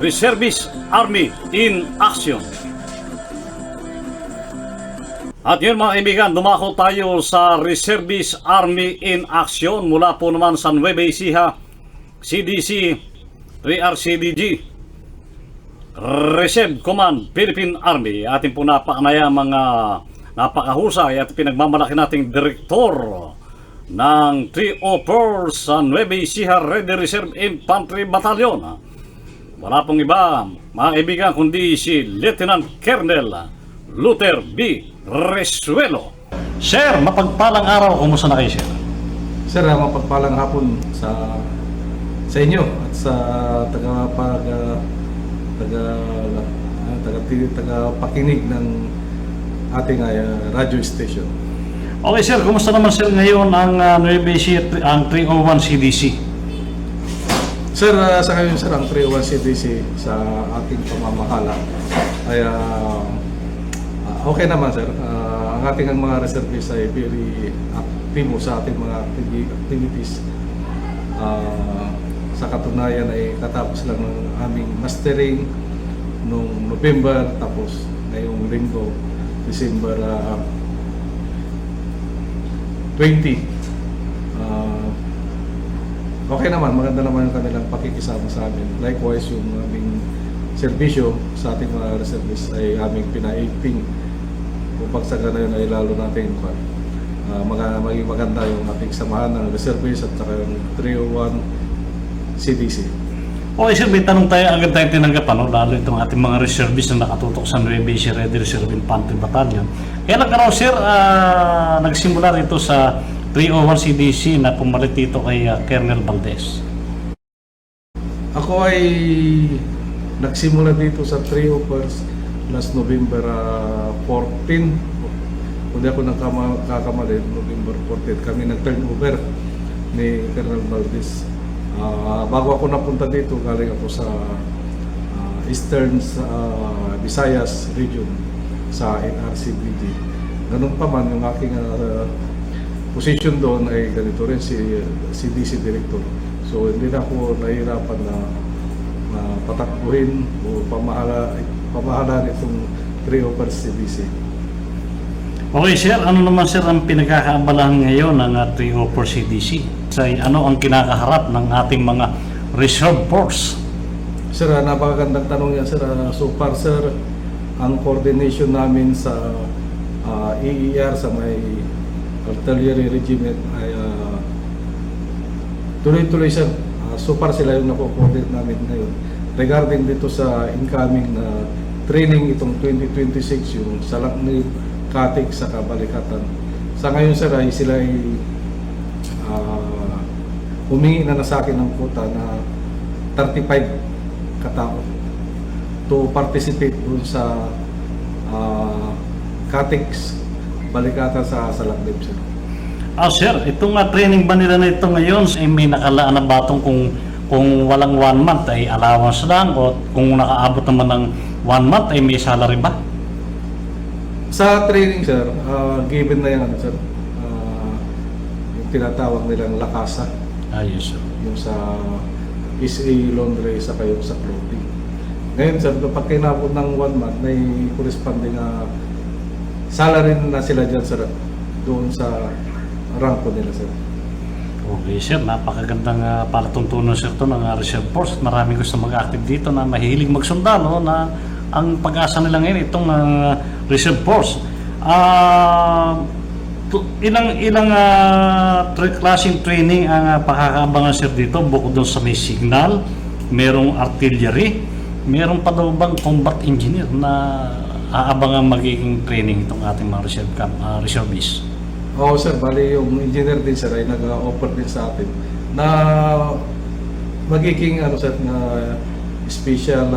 Reservist Army in Action. At yun mga kaibigan, dumako tayo sa Reservist Army in Action mula po naman sa Nueva Ecija, CDC, 3RCDG, Reserve Command, Philippine Army. Ating po napakanaya mga napakahusay at pinagmamalaki nating direktor ng 304 sa Nueva Ecija Ready Reserve Infantry Battalion. Wala pong iba mga kaibigan kundi si Lieutenant Colonel Luther B. Resuelo. Sir, mapagpalang araw. Kumusta na kayo, sir? Sir, mapagpalang hapon sa inyo at sa tagapakinig ng ating radio station. Okay, sir. Kumusta naman, sir, ngayon ang Nueva Ecija, ang 301 CDC? Sir, sa ngayon, sir, ang 301 CDC sa aking pamamahala ay okay naman, sir. Ang ating mga reservists ay very active sa ating mga activities. Sa katunayan ay katapos lang ng aming mastering noong November, tapos ngayong linggo, December 20. Okay naman, maganda naman yung kanilang pakikisama sa amin. Likewise, yung aming serbisyo sa ating mga reservists ay aming pinaigting. Kung pagsagana yun ay lalo natin maging maganda yung ating samahan ng reservists at saka yung 301 CDC. Okay, sir, may tanong tayo agad tayong tinanggapan, no? Lalo itong ating mga reservists na nakatutok sa Nueva Ecija Ready Reserve Infantry Battalion. Kailan ka raw, sir, nagsimula rito sa 301 CDC na pumalit dito kay Colonel Valdez? Ako ay nagsimula dito sa 301 last November 14. Kung di ako nagkakamali, November 14 kami nag-turnover ni Colonel Valdez. Bago ako napunta dito, galing ako sa Eastern Visayas region sa NRCBD. Ganun pa man, yung aking position doon ay ganito rin, si DC Director. So hindi na ako nahihirapan na patakbuhin o pamahalaan itong 301 CDC. Okay, sir, ano naman, sir, ang pinagkakaabalahan ngayon ng 304 CDC? Ano ang kinakaharap ng ating mga reserve force? Sir, napakagandang tanong yan, sir. So far, sir, ang coordination namin sa EER, sa may artillery regiment ay tuloy-tuloy, sir. So far, sila yung napo-coordinate namin ngayon. Regarding dito sa incoming na training itong 2026, yung Salaknib, Katik sa Kabalikatan. Sa ngayon, sir, ay sila ay humingi na sa akin ng quota na 35 katao to participate dun sa Katiks Balikatan sa Salaknib, sir. Sir, itong training ba nila na ito ngayon, may nakalaan na batong kung walang 1 month ay allowance lang, o kung nakaabot naman ng 1 month ay may salary ba? Sa training, sir, given na yan, sir, yung tinatawag nilang lakasa. Yes, sir. Yung sa SA laundry sa kayo sa clothing. Ngayon, sir, pag kinabot ng 1 month, may corresponding salary na sila dyan, sir, doon sa rank nila, sir. Okay, sir, napakagandang palatuntunan, sir, to ng reserve force. Maraming gusto mag-active dito na mahilig magsundalo na ang pag-asa nila ngayon itong reserve force. Ilang klaseng training ang pakakaabangan, sir, dito bukod doon sa may signal, merong artillery, meron pa daw bang combat engineer na aabangan magiging training itong ating mga reservists? Oo, sir, bali yung engineer din, sir, ay nag-offer din sa atin na magiging sir, na special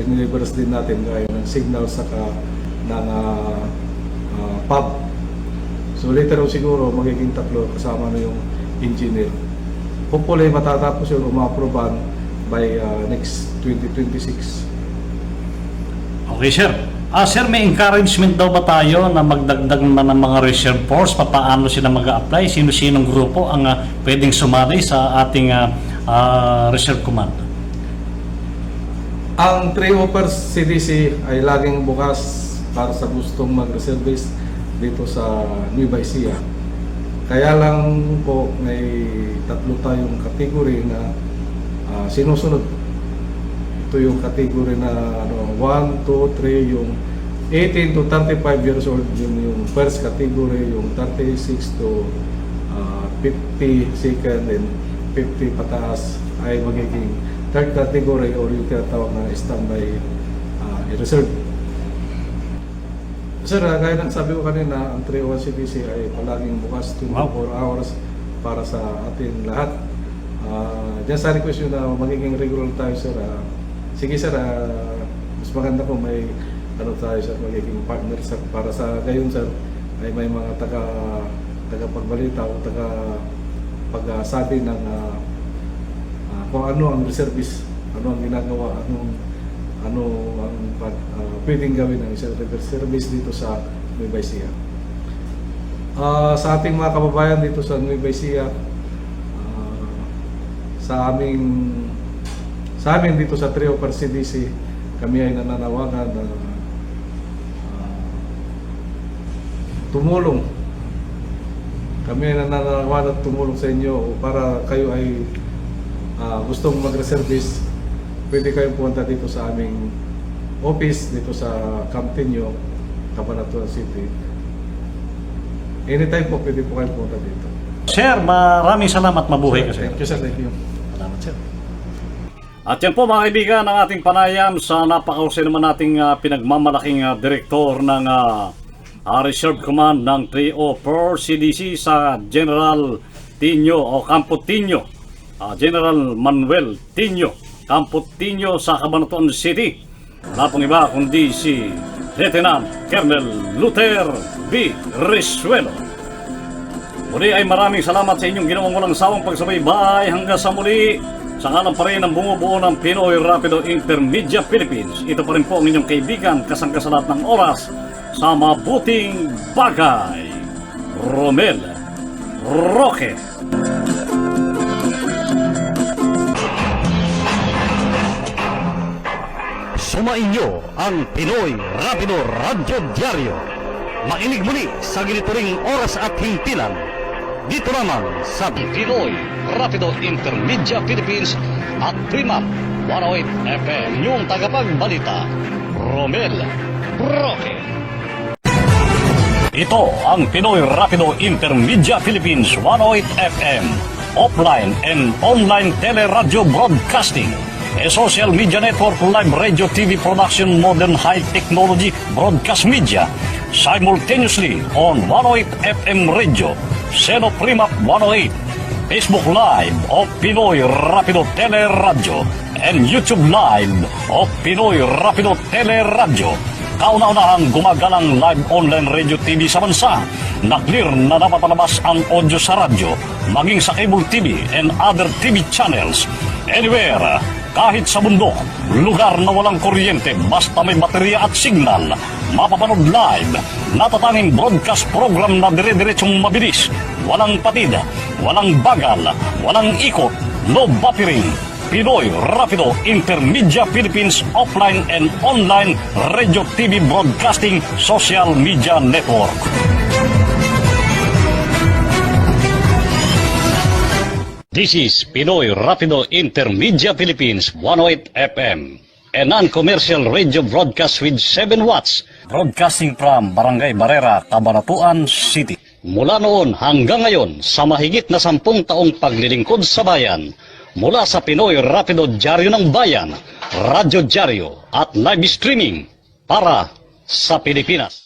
inilibers din natin gaya ng signal saka ng pub. So later on siguro magiging 3 kasama na yung engineer. Hopefully matatapos yun o ma-approvean by next 2026. Okay, sir. Sir, may encouragement daw ba tayo na magdagdag na ng mga reserve force? Paano sila mag-a-apply? Sino-sinong grupo ang pwedeng sumali sa ating reserve command? Ang 3 Hoppers CDC ay laging bukas para sa gustong mag-reservice dito sa Nueva Ecija. Kaya lang po may tatlo tayong category na sinusunod. Ito yung category na 1, 2, 3, yung 18 to 35 years old, yung first category, yung 36 to 50 second, and 50 pataas ay magiging third category or yung tinatawag na standby reserve. Sir, gaya ng sabi ko kanina, ang 301 CDC ay palaging bukas 24 hours para sa atin lahat. Diyan sa request yun na magiging regular tayo, sir. Sige, sir, mas maganda kung may tayo, sir, magiging partner, sir, para sa gayon, sir, ay may mga taga-pagbalita o taga-pagsabi ng kung ano ang reservice, ano ang ginagawa, ano ang pwedeng gawin ng isang service dito sa Nueva Ecija. Sa ating mga kababayan dito sa Nueva Ecija, sa amin dito sa 3 Hoppers CDC, kami ay nananawagan na tumulong. Kami ay nananawagan at tumulong sa inyo para kayo ay gustong mag-reservice. Pwede kayong pumunta dito sa aming office dito sa Camp Tinio, Cabanatuan City. Anytime po, pwede po kayong pumunta dito. Sir, maraming salamat, mabuhay ka, sir. Thank you, sir. Thank you. Salamat, sir. At yan po, mga kaibigan, ang ating panayam sa napakahusay naman nating pinagmamalaking direktor ng Reserve Command ng 304 CDC sa General Tinio o Campo Tinio, General Manuel Tinio, Campo Tinio sa Cabanatuan City. Wala pong iba kundi si Lieutenant Colonel Luther B. Risuelo. Muli ay maraming salamat sa inyong ginawang walang sawang pagsubaybay hanggang sa muli. Sa ngalan pa rin ng bumubuo ng Pinoy Rapido Intermedia Philippines. Ito pa rin po ang inyong kaibigan kasangga sa lahat ng oras sa mabuting bagay, Romel Roque. Sumainyo ang Pinoy Rapido Radyo Diaryo. Makinig muli sa ganito ring oras at himpilan. Dito naman sa Pinoy Rapido Intermedia Philippines at Prima 108 FM. Yung tagapagbalita, Romel Roque. Ito ang Pinoy Rapido Intermedia Philippines 108 FM. Offline and online teleradyo broadcasting. A social media network, live radio, TV production, modern high technology broadcast media. Simultaneously on 108 FM Radio, Seno Prima 108, Facebook Live of Pinoy Rapido Teleradyo, and YouTube Live of Pinoy Rapido Teleradyo. Kauna-unahang gumagalang live online radio TV sa bansa na clear na napapalabas ang audio sa radyo, maging sa cable TV and other TV channels. Anywhere, kahit sa bundok, lugar na walang kuryente, basta may baterya at signal, mapapanood live, natatanging broadcast program na dire-diretsong mabilis, walang patid, walang bagal, walang ikot, no buffering. Pinoy Rapido Intermedia Philippines offline and online radio TV broadcasting social media network. This is Pinoy Rapido Intermedia Philippines 108 FM, a non-commercial radio broadcast with 7 watts, broadcasting from Barangay Barrera, Cabanatuan City. Mula noon hanggang ngayon, sa mahigit na 10 taong paglilingkod sa bayan, mula sa Pinoy Rapido Diaryo ng Bayan, Radyo Diaryo at live streaming para sa Pilipinas.